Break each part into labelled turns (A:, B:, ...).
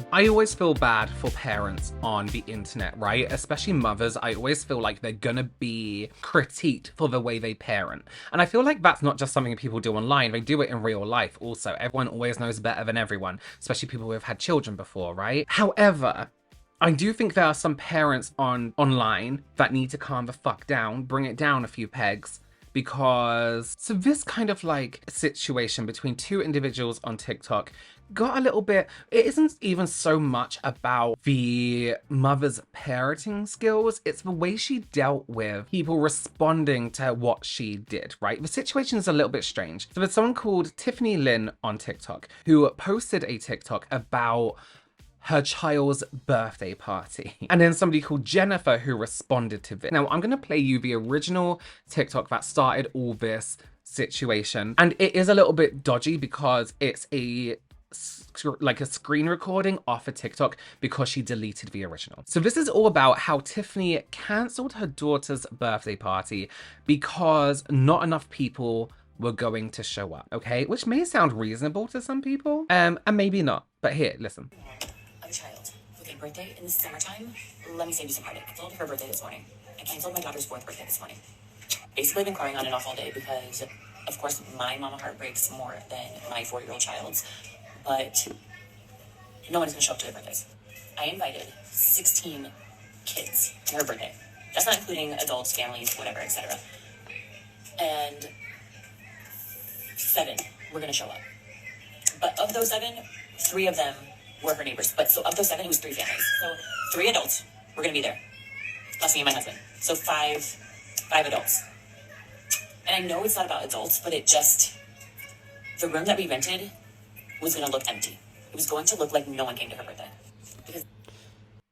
A: I always feel bad for parents on the internet, right? Especially mothers. I always feel like they're gonna be critiqued for the way they parent. And I feel like that's not just something people do online, they do it in real life also. Everyone always knows better than everyone, especially people who have had children before, right? However, I do think there are some parents online that need to calm the fuck down, bring it down a few pegs, because so this kind of like situation between two individuals on TikTok got a little bit, it isn't even so much about the mother's parenting skills, it's the way she dealt with people responding to what she did, right? The situation is a little bit strange. So there's someone called Tiffany Lynn on TikTok who posted a TikTok about her child's birthday party. And then somebody called Jennifer who responded to this. Now, I'm going to play you the original TikTok that started all this situation. And it is a little bit dodgy because it's a screen recording off a TikTok because she deleted the original. So this is all about how Tiffany cancelled her daughter's birthday party because not enough people were going to show up, okay? Which may sound reasonable to some people, and maybe not. But here, listen.
B: A child with a birthday in the summertime. Let me save you some heartache. I canceled her birthday this morning. I canceled my daughter's 4th birthday this morning. Basically, I've been crying on and off all day because, of course, my mama heart breaks more than my 4-year-old child's. But no one's gonna show up to their birthdays. I invited 16 kids to her birthday. That's not including adults, families, whatever, etc. And 7 were gonna show up. But of those 7, 3 of them were her neighbors. But so of those 7, it was 3 families. So 3 adults were gonna be there, plus me and my husband. So five adults. And I know it's not about adults, but the room that we rented was gonna look empty. It was going to look like no one came to her birthday.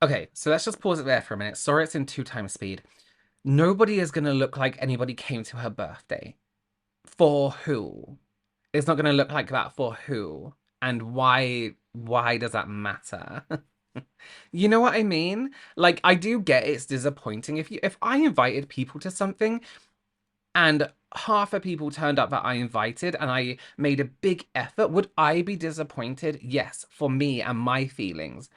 A: Okay, so let's just pause it there for a minute. Sorry, it's in 2x speed. Nobody is gonna look like anybody came to her birthday. For who? It's not gonna look like that for who? And why does that matter? You know what I mean? Like, I do get it's disappointing. If I invited people to something and half the people turned up that I invited and I made a big effort, would I be disappointed? Yes, for me and my feelings.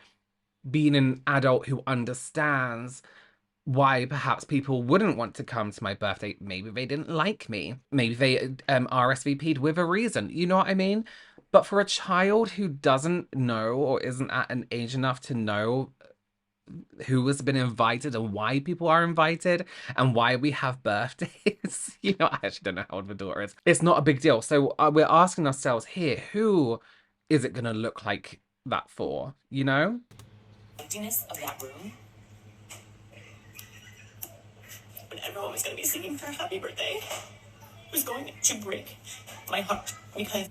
A: Being an adult who understands why perhaps people wouldn't want to come to my birthday. Maybe they didn't like me. Maybe they RSVP'd with a reason. You know what I mean? But for a child who doesn't know or isn't at an age enough to know who has been invited and why people are invited and why we have birthdays, you know, I actually don't know how old the daughter is. It's not a big deal. So we're asking ourselves here, who is it going to look like that for, you know?
B: Emptiness of that room. When everyone was going to be singing her happy birthday, was going to break my heart because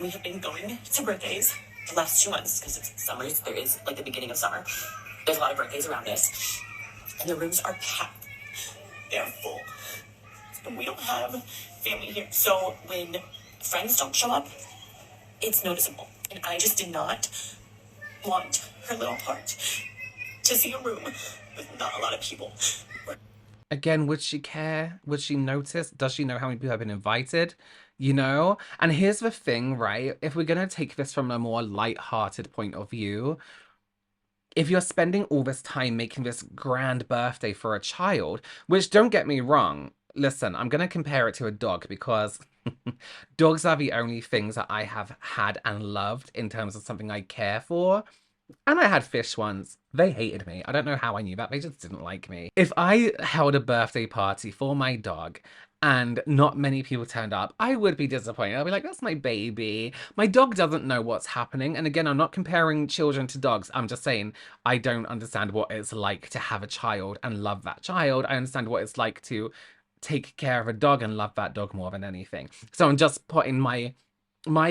B: we have been going to birthdays the last 2 months because it's summers. There is like the beginning of summer. There's a lot of birthdays around us, and the rooms are packed. They're full, and we don't have family here. So when friends don't show up, it's noticeable. And I just did not want her little heart to see a room with not a lot of people.
A: Again, would she care? Would she notice? Does she know how many people have been invited? You know? And here's the thing, right? If we're going to take this from a more light-hearted point of view, if you're spending all this time making this grand birthday for a child, which don't get me wrong, listen, I'm going to compare it to a dog because dogs are the only things that I have had and loved in terms of something I care for. And I had fish once. They hated me. I don't know how I knew that. They just didn't like me. If I held a birthday party for my dog and not many people turned up, I would be disappointed. I'd be like, that's my baby. My dog doesn't know what's happening. And again, I'm not comparing children to dogs. I'm just saying I don't understand what it's like to have a child and love that child. I understand what it's like to take care of a dog and love that dog more than anything. So I'm just putting my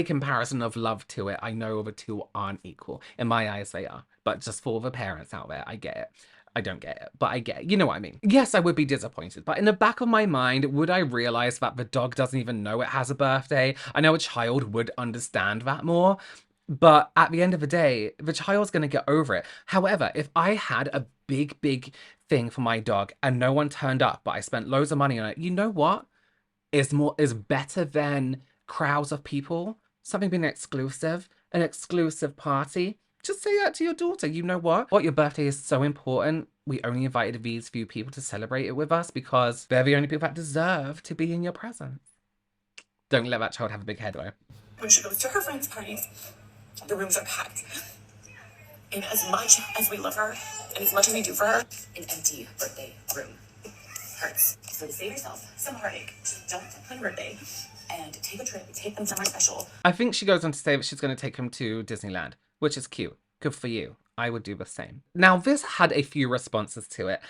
A: comparison of love to it. I know the two aren't equal. In my eyes, they are. But just for the parents out there, I get it. I don't get it, but I get it. You know what I mean? Yes, I would be disappointed, but in the back of my mind, would I realize that the dog doesn't even know it has a birthday? I know a child would understand that more, but at the end of the day, the child's going to get over it. However, if I had a big thing for my dog and no one turned up, but I spent loads of money on it, you know what? Is better than crowds of people, something being exclusive, an exclusive party, just say that to your daughter. You know what? Your birthday is so important. We only invited these few people to celebrate it with us because they're the only people that deserve to be in your presence. Don't let that child have a big head, though.
B: When she goes to her friends' parties, the rooms are packed. And as much as we love her, and as much as we do for her, an empty birthday room hurts. So to save yourself some heartache, just don't plan a birthday and take a trip, take them somewhere special.
A: I think she goes on to say that she's going to take him to Disneyland, which is cute. Good for you. I would do the same. Now, this had a few responses to it,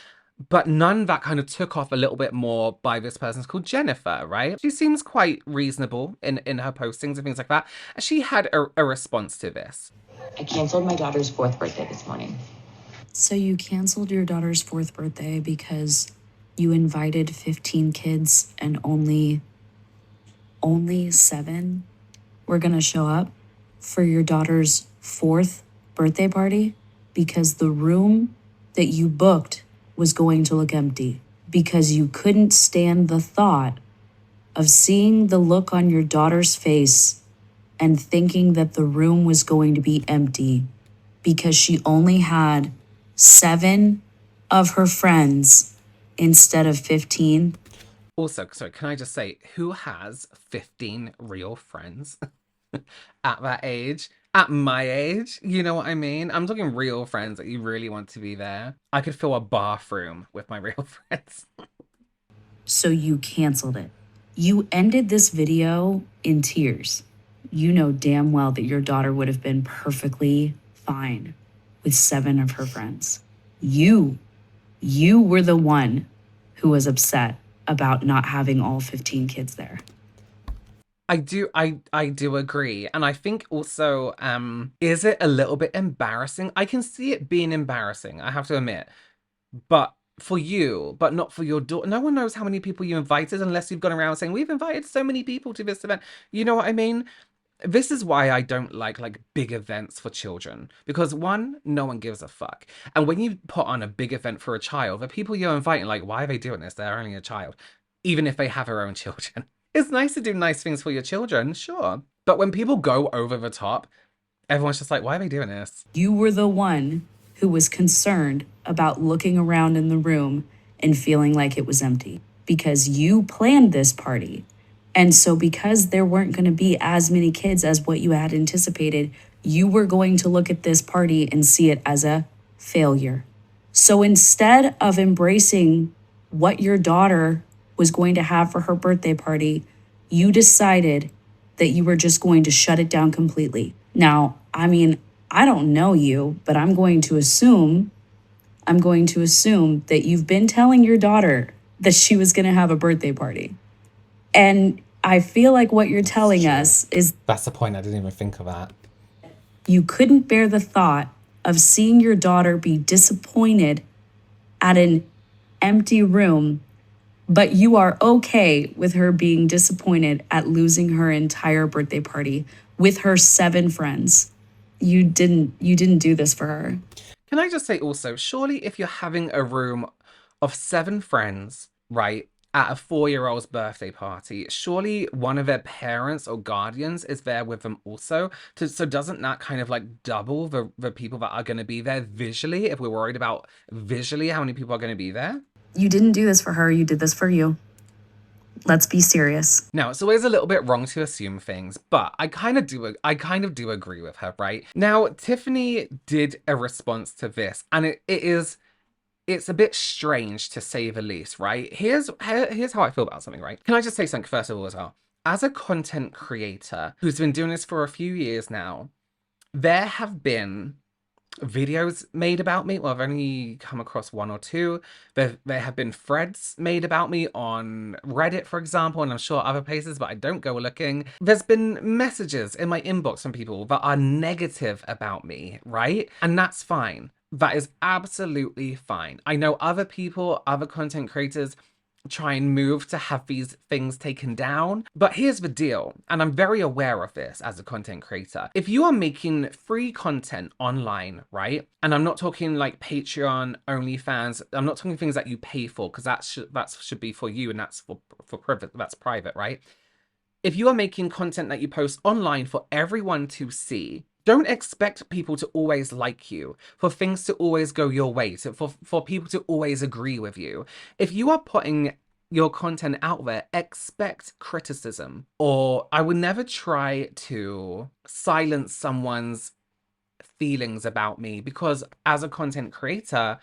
A: but none that kind of took off a little bit more by this person's called Jennifer, right? She seems quite reasonable in her postings and things like that. She had a response to this.
C: I canceled my daughter's 4th birthday this morning.
D: So you canceled your daughter's 4th birthday because you invited 15 kids and only 7 were gonna show up for your daughter's 4th birthday party because the room that you booked was going to look empty because you couldn't stand the thought of seeing the look on your daughter's face and thinking that the room was going to be empty because she only had 7 of her friends instead of 15.
A: Also, sorry, can I just say, who has 15 real friends at that age? At my age, you know what I mean? I'm talking real friends that you really want to be there. I could fill a bathroom with my real friends.
D: So you canceled it. You ended this video in tears. You know damn well that your daughter would have been perfectly fine with 7 of her friends. You were the one who was upset about not having all 15 kids there.
A: I do agree. And I think also, is it a little bit embarrassing? I can see it being embarrassing, I have to admit. But for you, but not for your daughter. No one knows how many people you invited unless you've gone around saying, we've invited so many people to this event. You know what I mean? This is why I don't like big events for children, because one, no one gives a fuck. And when you put on a big event for a child, the people you're inviting, like, why are they doing this? They're only a child, even if they have their own children. It's nice to do nice things for your children, sure. But when people go over the top, everyone's just like, why are they doing this?
D: You were the one who was concerned about looking around in the room and feeling like it was empty because you planned this party. And so because there weren't going to be as many kids as what you had anticipated, you were going to look at this party and see it as a failure. So instead of embracing what your daughter was going to have for her birthday party, you decided that you were just going to shut it down completely. Now, I mean, I don't know you, but I'm going to assume that you've been telling your daughter that she was going to have a birthday party. And I feel like what you're telling us is...
A: That's the point, I didn't even think of that.
D: You couldn't bear the thought of seeing your daughter be disappointed at an empty room, but you are okay with her being disappointed at losing her entire birthday party with her 7 friends. You didn't do this for her.
A: Can I just say also, surely if you're having a room of 7 friends, right, at a 4-year-old's birthday party, surely one of their parents or guardians is there with them also. So doesn't that kind of double the people that are going to be there visually, if we're worried about visually how many people are going to be there?
D: You didn't do this for her, you did this for you. Let's be serious.
A: Now, it's always a little bit wrong to assume things, but I kind of do agree with her, right? Now, Tiffany did a response to this, and it's a bit strange to say the least, right? Here's how I feel about something, right? Can I just say something first of all as well? As a content creator who's been doing this for a few years now, there have been videos made about me. Well, I've only come across 1 or 2. There have been threads made about me on Reddit, for example, and I'm sure other places, but I don't go looking. There's been messages in my inbox from people that are negative about me, right? And that's fine. That is absolutely fine. I know other people, other content creators try and move to have these things taken down. But here's the deal, and I'm very aware of this as a content creator. If you are making free content online, right? And I'm not talking like Patreon, OnlyFans, I'm not talking things that you pay for, because that should be for you and that's for private, that's private, right? If you are making content that you post online for everyone to see, Don't expect people to always like you, for things to always go your way, for people to always agree with you. If you are putting your content out there, expect criticism. Or I would never try to silence someone's feelings about me, because as a content creator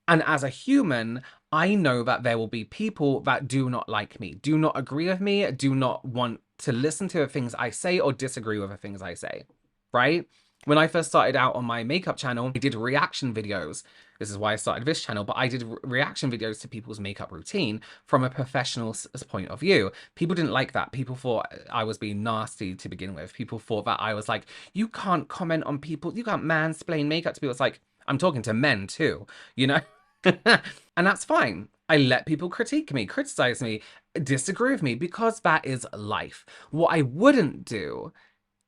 A: and as a human, I know that there will be people that do not like me, do not agree with me, do not want to listen to the things I say, or disagree with the things I say, right? When I first started out on my makeup channel, I did reaction videos. This is why I started this channel, but I did reaction videos to people's makeup routine from a professional point of view. People didn't like that. People thought I was being nasty to begin with. People thought that I was like, you can't comment on people, you can't mansplain makeup to people. It's like, I'm talking to men too, you know? And that's fine. I let people critique me, criticize me, disagree with me, because that is life. What I wouldn't do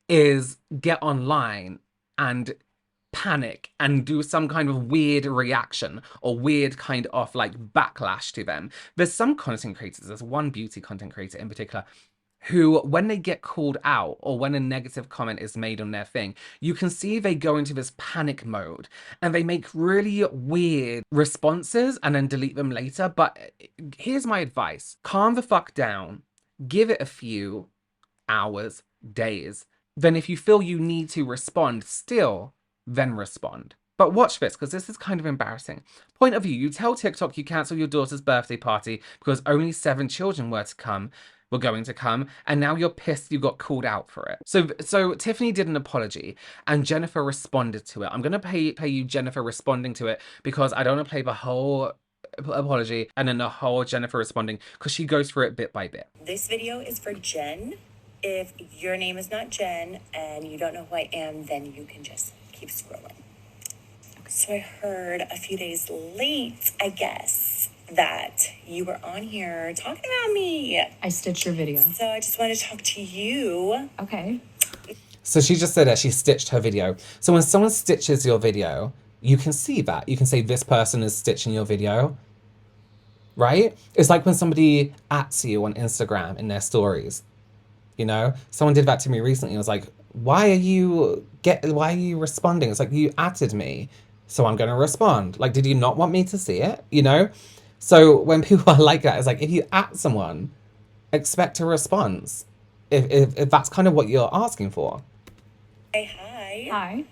A: is get online and panic and do some kind of weird reaction or weird kind of like backlash to them. There's some content creators, there's one beauty content creator in particular, who, when they get called out or when a negative comment is made on their thing, you can see they go into this panic mode and they make really weird responses and then delete them later. But here's my advice: calm the fuck down, give it a few hours, days. Then if you feel you need to respond still, then respond. But watch this, because this is kind of embarrassing. Point of view: you tell TikTok you cancel your daughter's birthday party because only 7 children were going to come, and now you're pissed you got called out for it. So Tiffany did an apology and Jennifer responded to it. I'm gonna play you Jennifer responding to it, because I don't want to play the whole apology and then the whole Jennifer responding, because she goes through it bit by bit.
E: This video is for Jen. If your name is not Jen and you don't know who I am, then you can just keep scrolling. So I heard a few days late, I guess, that you were on here talking about me.
D: I stitched your video.
E: So I just wanted to talk to you.
D: Okay.
A: So she just said that she stitched her video. So when someone stitches your video, you can see that. You can say this person is stitching your video, right? It's like when somebody @s you on Instagram in their stories. You know, someone did that to me recently. I was like, why are you responding? It's like, you @ed me, so I'm going to respond. Like, did you not want me to see it? You know? So when people are like that, it's like, if you someone, expect a response. If that's kind of what you're asking for.
E: Hey, hi.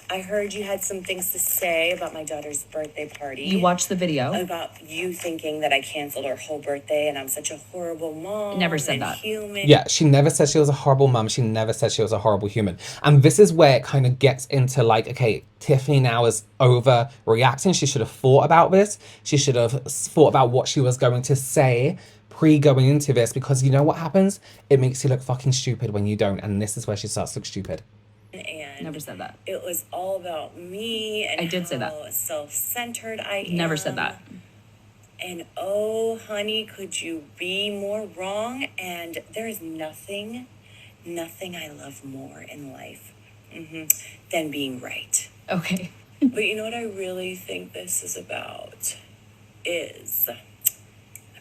E: I heard you had some things to say about my daughter's birthday party.
D: You watched the video.
E: About you thinking that I canceled her whole birthday and I'm such a horrible mom.
D: Never said that.
E: Human.
A: Yeah, she never said she was a horrible mum. She never said she was a horrible human. And this is where it kind of gets into like, okay, Tiffany now is overreacting. She should have thought about this. She should have thought about what she was going to say going into this, because you know what happens? It makes you look fucking stupid when you don't. And this is where she starts to look stupid.
E: And
D: Never said that.
E: It was all about me and
D: I did say that.
E: Self-centered I am.
D: Never said that.
E: And oh, honey, could you be more wrong? And there is nothing I love more in life than being right.
D: Okay.
E: But you know what I really think this is about? I'm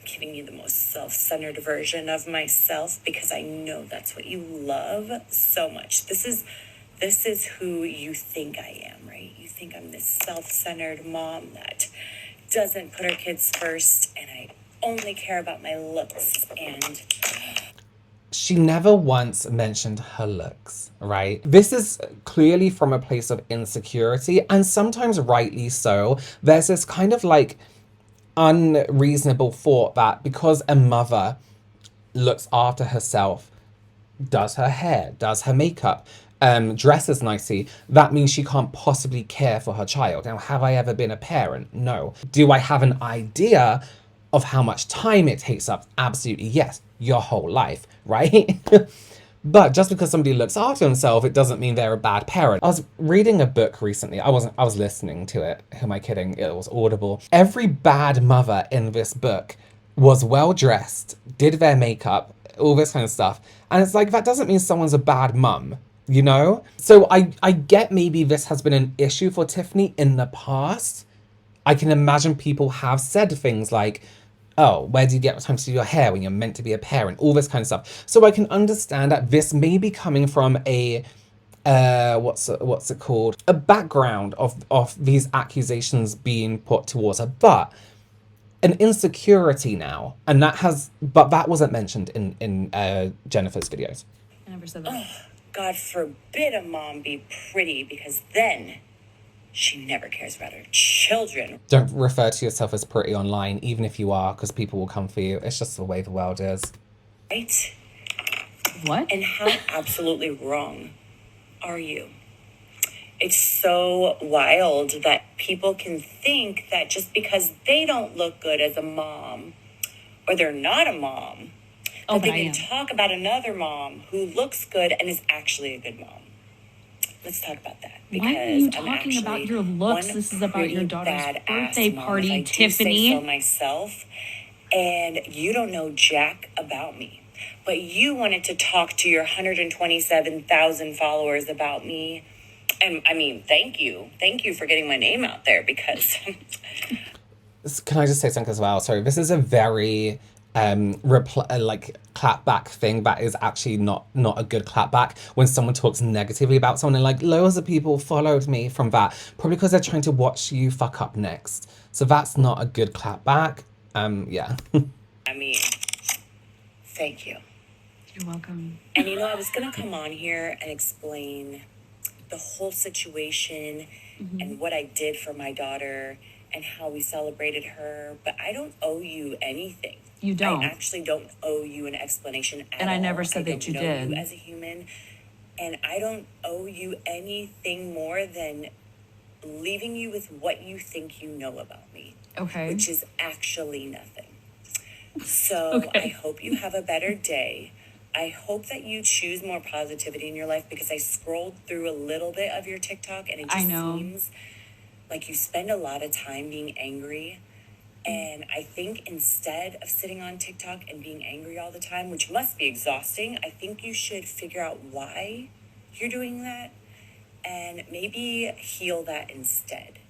E: giving you the most self-centered version of myself, because I know that's what you love so much. This is who you think I am, right? You think I'm this self-centered mom that doesn't put her kids first, and I only care about my looks. And
A: she never once mentioned her looks, right? This is clearly from a place of insecurity, and sometimes rightly so. There's this kind of like unreasonable thought that because a mother looks after herself, does her hair, does her makeup, dresses nicely, that means she can't possibly care for her child. Now, have I ever been a parent? No. Do I have an idea of how much time it takes up? Absolutely, yes. Your whole life, right? But just because somebody looks after themselves, it doesn't mean they're a bad parent. I was reading a book recently. I was listening to it. Who am I kidding? It was Audible. Every bad mother in this book was well dressed, did their makeup, all this kind of stuff. And it's like, that doesn't mean someone's a bad mum, you know? So I get maybe this has been an issue for Tiffany in the past. I can imagine people have said things like, oh, where do you get time to do your hair when you're meant to be a parent? All this kind of stuff. So I can understand that this may be coming from a what's it called? A background of these accusations being put towards her, but an insecurity now, and that wasn't mentioned in Jennifer's videos.
D: I never said that.
E: God forbid a mom be pretty, because then she never cares about her children.
A: Don't refer to yourself as pretty online, even if you are, because people will come for you. It's just the way the world is.
E: Right?
D: What?
E: And how absolutely wrong are you? It's so wild that people can think that just because they don't look good as a mom, or they're not a mom,
D: Oh,
E: that
D: but I
E: they
D: am.
E: can talk about another mom who looks good and is actually a good mom. Let's talk about that.
D: Why are you
E: I'm
D: talking
E: actually
D: about your looks?
E: one
D: This is about your
E: pretty
D: daughter's
E: badass
D: birthday
E: mom,
D: party,
E: if I do say
D: Tiffany.
E: so myself. And you don't know jack about me, but you wanted to talk to your 127,000 followers about me. And I mean, thank you for getting my name out there, because
A: Can I just say something as well? Sorry, this is a very like clapback thing that is actually not a good clapback. When someone talks negatively about someone, and like loads of people followed me from that, probably because they're trying to watch you fuck up next. So that's not a good clapback. Yeah.
E: I mean, thank you.
D: You're welcome.
E: And I was gonna come on here and explain the whole situation and what I did for my daughter and how we celebrated her, but I don't owe you anything.
D: You don't.
E: I actually don't owe you an explanation at all.
D: And I never said that you
E: I don't know
D: did.
E: you as a human, and I don't owe you anything more than leaving you with what you think you know about me,
D: Okay.
E: which is actually nothing. So I hope you have a better day. I hope that you choose more positivity in your life, because I scrolled through a little bit of your TikTok and it
D: I
E: just
D: know.
E: seems like you spend a lot of time being angry. And I think instead of sitting on TikTok and being angry all the time, which must be exhausting, I think you should figure out why you're doing that and maybe heal that instead.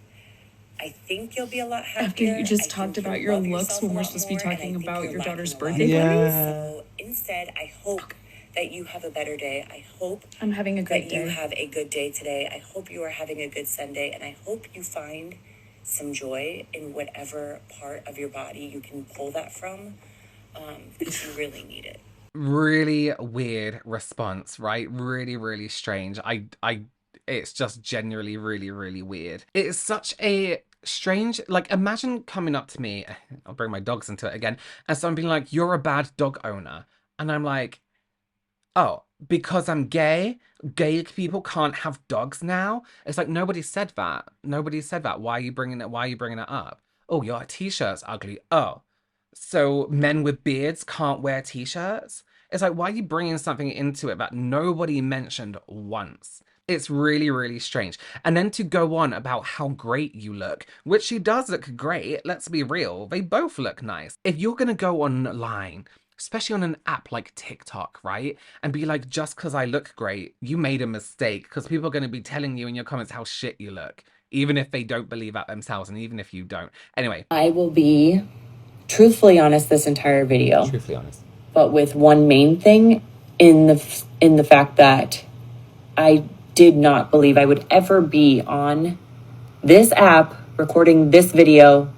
E: I think you'll be a lot happier.
D: After you just
E: I
D: talked
E: think
D: about
E: you'll
D: your
E: love
D: looks
E: yourself
D: when
E: a
D: we're
E: lot
D: supposed to be
E: more, and I
D: talking
E: think
D: about
E: you're
D: your daughter's
E: lacking a lot
D: birthday
E: of
D: parties?
E: So instead, I hope that you have a better day. I hope
D: I'm having a great
E: that you
D: day.
E: have a good day today. I hope you are having a good Sunday, and I hope you find some joy in whatever part of your body you can pull that from, because you really need it.
A: Really weird response, right? Really, really strange. It's just genuinely really, really weird. It's such a strange, like, imagine coming up to me, I'll bring my dogs into it again, and someone being like, you're a bad dog owner. And I'm like, oh, because I'm gay people can't have dogs now? It's like, nobody said that. Nobody said that. Why are you bringing it up? Oh, your t-shirt's ugly. Oh, so men with beards can't wear t-shirts? It's like, why are you bringing something into it that nobody mentioned once? It's really, really strange. And then to go on about how great you look, which she does look great, let's be real, they both look nice. If you're gonna go online, especially on an app like TikTok, right? And be like, just because I look great, you made a mistake, because people are going to be telling you in your comments how shit you look, even if they don't believe that themselves, and even if you don't. Anyway.
C: I will be truthfully honest this entire video.
A: Truthfully honest.
C: But with one main thing in the fact that I did not believe I would ever be on this app recording this video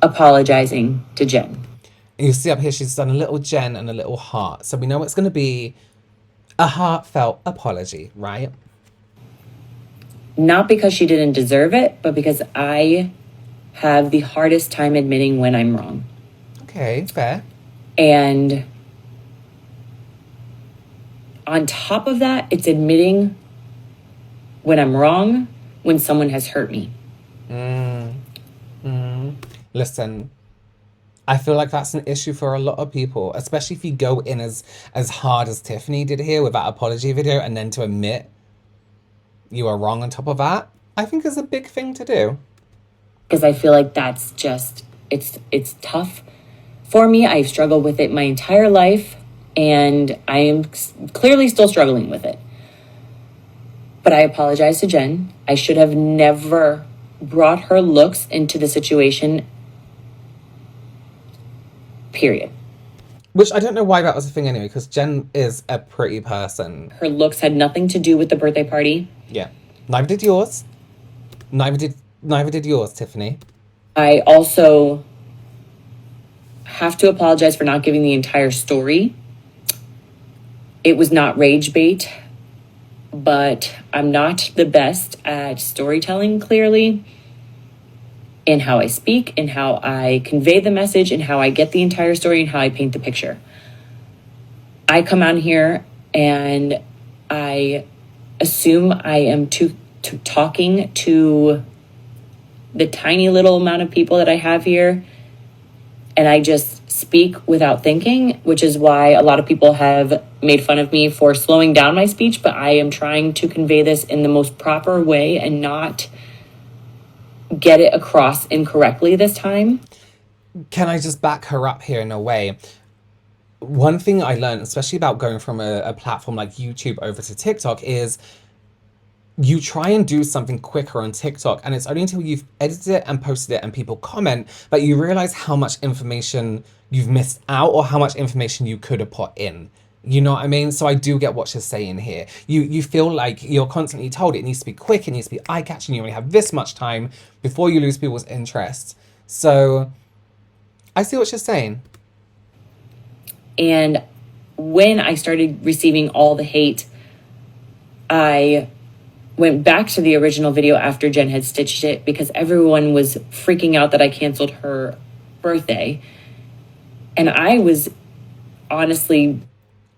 C: apologizing to Jen.
A: And you see up here, she's done a little Jen and a little heart. So we know it's going to be a heartfelt apology, right?
C: Not because she didn't deserve it, but because I have the hardest time admitting when I'm wrong.
A: Okay, fair.
C: And on top of that, it's admitting when I'm wrong, when someone has hurt me.
A: Listen, I feel like that's an issue for a lot of people, especially if you go in as hard as Tiffany did here with that apology video, and then to admit you are wrong on top of that, I think is a big thing to do.
C: Because I feel like that's just, it's tough for me. I've struggled with it my entire life, and I am clearly still struggling with it. But I apologize to Jen. I should have never brought her looks into the situation. period.
A: Which I don't know why that was a thing anyway, because Jen is a pretty person.
C: Her looks had nothing to do with the birthday party.
A: Yeah. Neither did yours. Neither did yours, Tiffany.
C: I also have to apologize for not giving the entire story. It was not rage bait, but I'm not the best at storytelling, clearly, in how I speak, in how I convey the message, in how I get the entire story, and how I paint the picture. I come on here and I assume I am talking to the tiny little amount of people that I have here, and I just speak without thinking, which is why a lot of people have made fun of me for slowing down my speech, but I am trying to convey this in the most proper way and not get it across incorrectly this time.
A: Can I just back her up here in a way? One thing I learned, especially about going from a platform like YouTube over to TikTok, is you try and do something quicker on TikTok, and it's only until you've edited it and posted it and people comment that you realize how much information you've missed out or how much information you could have put in. You know what I mean? So I do get what she's saying here. You feel like you're constantly told it needs to be quick, it needs to be eye-catching, you only have this much time before you lose people's interest. So I see what she's saying.
C: And when I started receiving all the hate, I went back to the original video after Jen had stitched it because everyone was freaking out that I canceled her birthday. And I was honestly...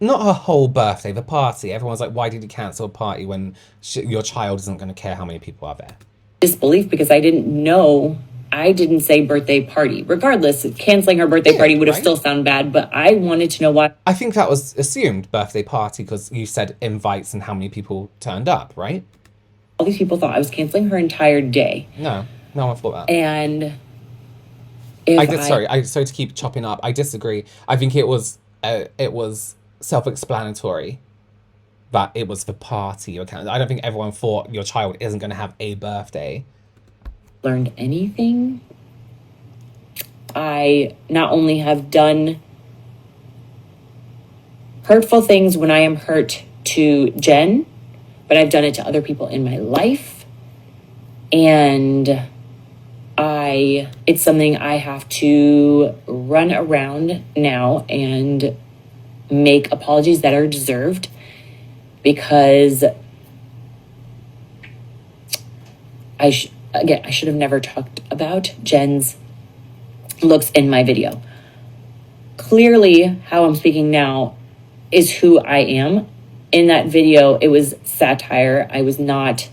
A: Not her whole birthday, the party. Everyone's like, why did you cancel a party when your child isn't going to care how many people are there?
C: Disbelief because I didn't know. I didn't say birthday party. Regardless, canceling her birthday party would have still sounded bad, but I wanted to know why.
A: I think that was assumed birthday party because you said invites and how many people turned up, right?
C: All these people thought I was canceling her entire day.
A: No one thought that.
C: And
A: sorry to keep chopping up. I disagree. I think it was self-explanatory that it was the party. I don't think everyone thought your child isn't going to have a birthday.
C: Learned anything. I not only have done hurtful things when I am hurt to Jen, but I've done it to other people in my life. And it's something I have to run around now and make apologies that are deserved, because I should have never talked about Jen's looks in my video. Clearly, how I'm speaking now is who I am. In that video, it was satire. I was not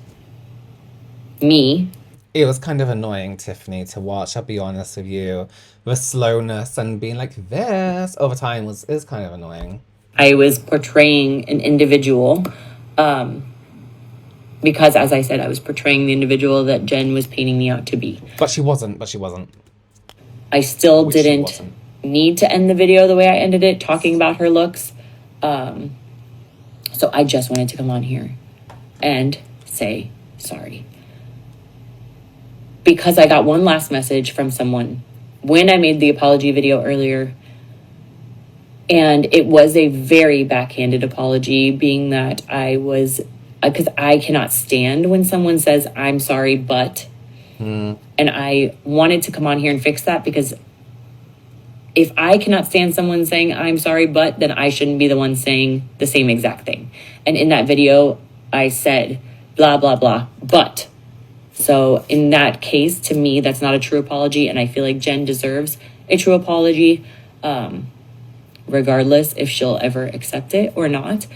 C: me.
A: It was kind of annoying, Tiffany, to watch, I'll be honest with you. The slowness and being like this over time is kind of annoying.
C: I was portraying an individual, because, as I said, I was portraying the individual that Jen was painting me out to be.
A: But she wasn't.
C: I still didn't need to end the video the way I ended it, talking about her looks. So I just wanted to come on here and say sorry. Because I got one last message from someone when I made the apology video earlier. And it was a very backhanded apology, being that because I cannot stand when someone says, I'm sorry, but. And I wanted to come on here and fix that, because if I cannot stand someone saying, I'm sorry, but, then I shouldn't be the one saying the same exact thing. And in that video, I said, blah, blah, blah, but. So in that case, to me, that's not a true apology. And I feel like Jen deserves a true apology, regardless if she'll ever accept it or not.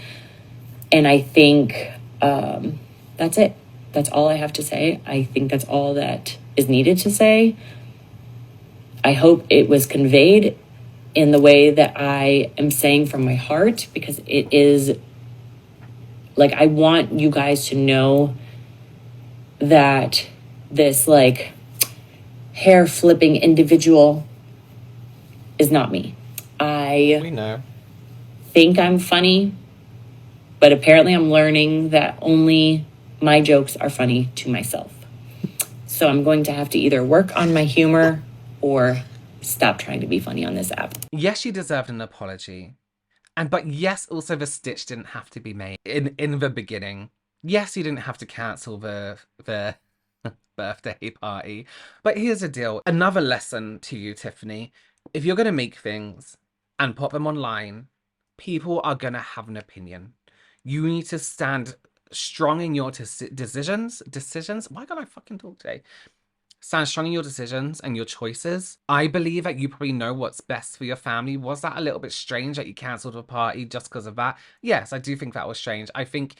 C: And I think that's it. That's all I have to say. I think that's all that is needed to say. I hope it was conveyed in the way that I am saying from my heart, because it is, like, I want you guys to know that this, like, hair flipping individual is not me.
A: We know.
C: Think I'm funny, but apparently I'm learning that only my jokes are funny to myself. So I'm going to have to either work on my humor or stop trying to be funny on this app.
A: Yes, she deserved an apology. But yes, also the stitch didn't have to be made in the beginning. Yes, you didn't have to cancel the birthday party. But here's the deal. Another lesson to you, Tiffany. If you're gonna make things and put them online, people are gonna have an opinion. You need to stand strong in your decisions. Why can't I fucking talk today? Stand strong in your decisions and your choices. I believe that you probably know what's best for your family. Was that a little bit strange that you cancelled a party just because of that? Yes, I do think that was strange. I think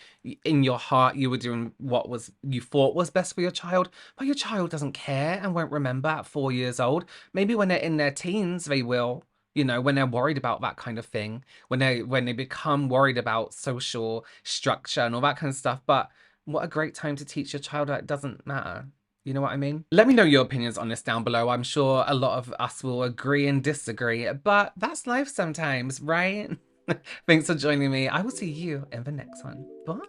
A: in your heart you were doing what you thought was best for your child, but your child doesn't care and won't remember at 4 years old. Maybe when they're in their teens, they will. You know, when they're worried about that kind of thing, when they become worried about social structure and all that kind of stuff. But what a great time to teach your child that it doesn't matter. You know what I mean? Let me know your opinions on this down below. I'm sure a lot of us will agree and disagree, but that's life sometimes, right? Thanks for joining me. I will see you in the next one. Bye.